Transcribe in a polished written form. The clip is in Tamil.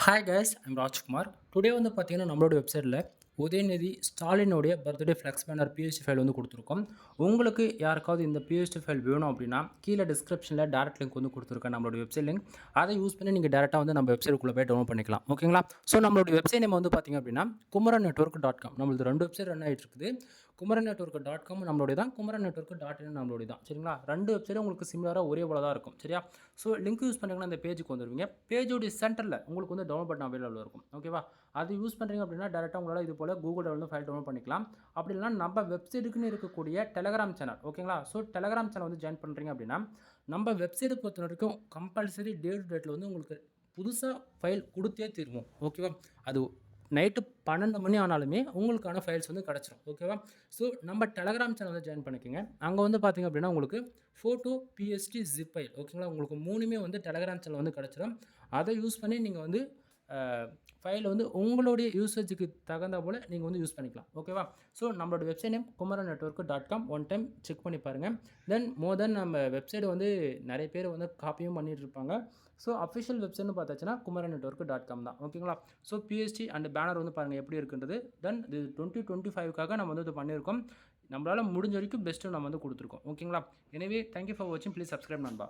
Hi guys, I'm Rajkumar. Today வந்து பார்த்தீங்கன்னா நம்மளோட வெப்சைட்டில் உதயநிதி ஸ்டாலினுடைய birthday flex banner PSD file வந்து கொடுத்துருக்கோம். உங்களுக்கு யாருக்காவது இந்த பிஎஸ்டி ஃபைல் வேணும் அப்படின்னா கீழே டிஸ்கிரிப்ஷனில் டேரக்ட் லிங்க் வந்து கொடுத்துருக்கேன், நம்மளோட வெப்சைட் லிங்க். அதை யூஸ் பண்ணி நீங்கள் டேரெக்டாக வந்து நம்ம வெப்சைட்டுக்குள்ளே போய் டவுன்லோட் பண்ணிக்கலாம். ஓகேங்களா? ஸோ நம்மளோட வெப்சைட் நேம் வந்து பார்த்திங்க அப்படின்னா kumaran.network.com. நம்மளது 2 வெப்சைட் ரன் ஆகிட்டு இருக்குது. kumaran.network.com நம்மளுடைய தான், kumaran.network.in நம்மளுடைய தான். சரிங்களா? 2 வெப்சைட்டும் உங்களுக்கு சிமிலராக ஒரே போல தான் இருக்கும். சரியா? ஸோ லிங்க் யூஸ் பண்ணுறீங்கன்னா இந்த பேஜுக்கு வந்துடுவீங்க. பேஜோடைய சென்டரில் உங்களுக்கு வந்து டவுன்லோட் பட்டன் அவைலபிள் இருக்கும். ஓகேவா? அது யூஸ் பண்ணுறீங்க அப்படின்னா டேரெக்டாக உங்களால் இது போல் கூகுளில் வந்து ஃபைல் டவுன்லோட் பண்ணிக்கலாம். அப்படி இல்லைனா நம்ம வெப்சைட்டுக்குன்னு இருக்கக்கூடிய டெலகிராம் சேனல், ஓகேங்களா? ஸோ டெலகிராம் சேனல் வந்து ஜாயின் பண்ணுறீங்க அப்படின்னா நம்ம வெப்சைட்டை பொறுத்த வரைக்கும் கம்பல்சரி டே டு டேட்டில் வந்து உங்களுக்கு புதுசாக ஃபைல் கொடுத்தே தீருவோம். ஓகேவா? அது நைட்டு 12 மணி ஆனாலுமே உங்களுக்கான ஃபைல்ஸ் வந்து கிடச்சிரும். ஓகேவா? ஸோ நம்ம டெலகிராம் சேனல் வந்து ஜாயின் பண்ணிக்கோங்க. அங்கே வந்து பார்த்திங்க அப்படின்னா உங்களுக்கு ஃபோட்டோ, பிஎஸ்டி, ஜிப் ஃபைல், ஓகேங்களா? உங்களுக்கு 3மே வந்து டெலகிராம் சேனல் வந்து கிடச்சிரும். அதை யூஸ் பண்ணி நீங்கள் வந்து ஃபைல் வந்து உங்களுடைய யூசேஜுக்கு தகுந்த போல் நீங்கள் வந்து யூஸ் பண்ணிக்கலாம். ஓகேவா? ஸோ நம்மளோட website name kumaran.network.com. One time check பண்ணி பாருங்கள். தென் நம்ம வெப்சைட் வந்து நிறைய பேர் வந்து காப்பியும் பண்ணிகிட்டு இருப்பாங்க. ஸோ அஃபிஷியல் வெப்சைட்னு பார்த்தாச்சுன்னா kumaran.network.com தான். ஓகேங்களா? ஸோ பிஎஸ்டி அண்ட் பேனர் வந்து பாருங்கள் எப்படி இருக்குன்றது. தென் இது 2025க்காக நம்ம வந்து இது பண்ணியிருக்கோம். நம்மளால் முடிஞ்ச வரைக்கும் பெஸ்ட்டு நம்ம வந்து கொடுத்துருக்கோம். ஓகேங்களா? எனவே தேங்க்யூ ஃபார் வாட்சிங். ப்ளீஸ் சப்ஸ்கிரைப் நண்பா.